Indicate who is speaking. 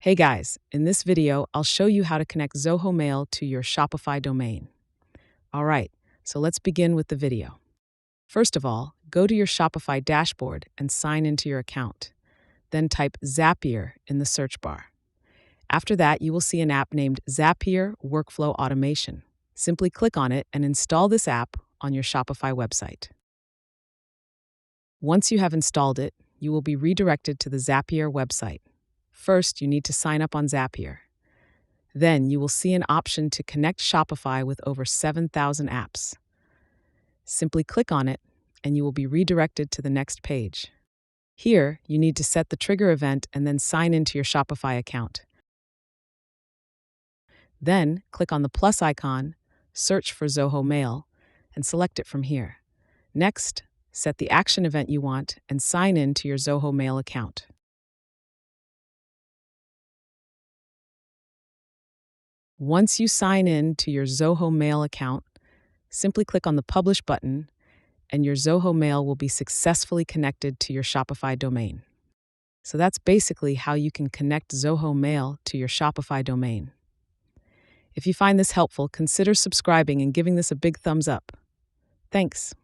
Speaker 1: Hey guys, in this video, I'll show you how to connect Zoho Mail to your Shopify domain. All right, so let's begin with the video. First of all, go to your Shopify dashboard and sign into your account. Then type Zapier in the search bar. After that, you will see an app named Zapier Workflow Automation. Simply click on it and install this app on your Shopify website. Once you have installed it, you will be redirected to the Zapier website. First, you need to sign up on Zapier. Then you will see an option to connect Shopify with over 7,000 apps. Simply click on it, and you will be redirected to the next page. Here, you need to set the trigger event and then sign into your Shopify account. Then, click on the plus icon, search for Zoho Mail, and select it from here. Next, set the action event you want and sign in to your Zoho Mail account. Once you sign in to your Zoho Mail account, simply click on the Publish button, and your Zoho Mail will be successfully connected to your Shopify domain. So that's basically how you can connect Zoho Mail to your Shopify domain. If you find this helpful, consider subscribing and giving this a big thumbs up. Thanks.